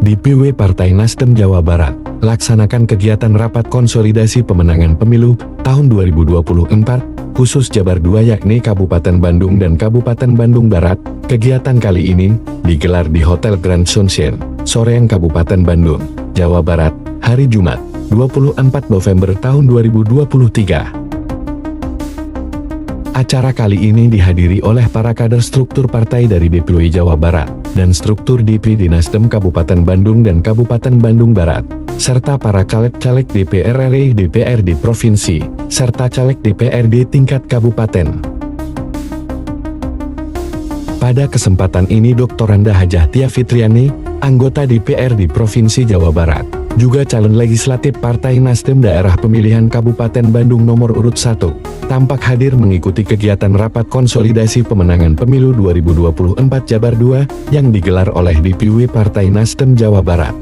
DPW Partai Nasdem Jawa Barat laksanakan kegiatan rapat konsolidasi pemenangan pemilu tahun 2024 khusus Jabar 2 yakni Kabupaten Bandung dan Kabupaten Bandung Barat. Kegiatan kali ini digelar di Hotel Grand Sunshine, Soreang Kabupaten Bandung, Jawa Barat, hari Jumat, 24 November tahun 2023. Acara kali ini dihadiri oleh para kader struktur partai dari DPW Jawa Barat dan struktur DPD Nasdem Kabupaten Bandung dan Kabupaten Bandung Barat, serta para caleg-caleg DPR RI, DPRD Provinsi, serta caleg DPRD tingkat kabupaten. Pada kesempatan ini Dr. Randa Hajah Tia Fitriani, anggota DPRD Provinsi Jawa Barat, juga calon legislatif Partai Nasdem Daerah Pemilihan Kabupaten Bandung nomor urut 1, tampak hadir mengikuti kegiatan rapat konsolidasi pemenangan pemilu 2024 Jabar 2 yang digelar oleh DPW Partai Nasdem Jawa Barat.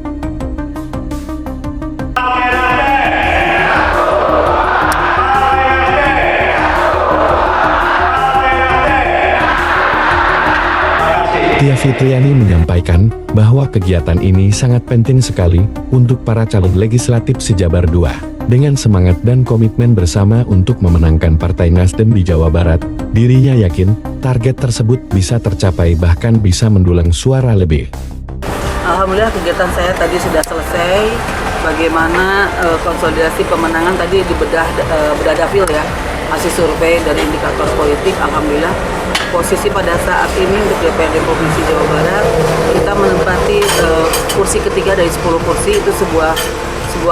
Tia Fitriani menyampaikan bahwa kegiatan ini sangat penting sekali untuk para calon legislatif se-Jabar 2. Dengan semangat dan komitmen bersama untuk memenangkan Partai Nasdem di Jawa Barat, dirinya yakin target tersebut bisa tercapai bahkan bisa mendulang suara lebih. Alhamdulillah kegiatan saya tadi sudah selesai. Bagaimana konsolidasi pemenangan tadi dibedah dapil ya, hasil survei dari indikator politik. Alhamdulillah posisi pada saat ini untuk DPRD Provinsi Jawa Barat kita menempati kursi ketiga dari 10 kursi. Itu sebuah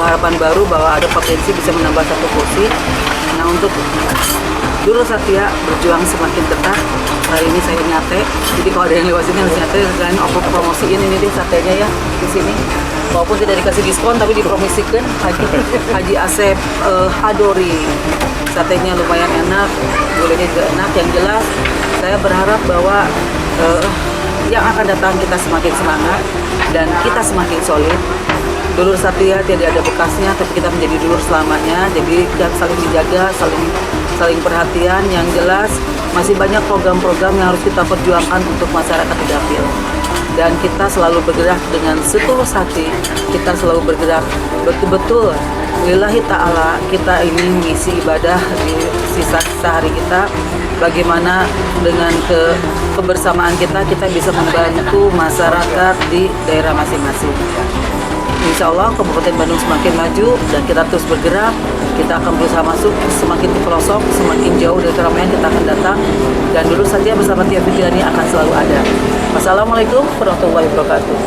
harapan baru bahwa ada potensi bisa menambah 1 kursi. Nah, untuk Dulur Satya berjuang semakin ketat. Hari ini saya nyate, jadi kalau ada yang lewat sini harus nyate. Selain aku promosiin ini deh satenya ya di sini. Walaupun tidak dikasih diskon tapi dipromosikan. Haji Asep Hadori, satenya lumayan enak, gulanya juga enak. Yang jelas saya berharap bahwa yang akan datang kita semakin semangat dan kita semakin solid. Dulur Satya tidak ada bekasnya, tapi kita menjadi dulur selamanya. Jadi kita saling menjaga, saling perhatian. Yang jelas masih banyak program-program yang harus kita perjuangkan untuk masyarakat di dapil. Dan kita selalu bergerak dengan setulus hati. Kita selalu bergerak betul-betul lillahi ta'ala. Kita ini mengisi ibadah di sisa-sisa hari kita. Bagaimana dengan kebersamaan kita bisa membantu masyarakat di daerah masing-masing. Insya Allah Kabupaten Bandung semakin maju dan kita terus bergerak. Kita akan berusaha masuk semakin ke pelosok, semakin jauh dari keramaian kita akan datang. Dan Dulur Satya bersama Tia Fitriani akan selalu ada. Wassalamualaikum warahmatullahi wabarakatuh.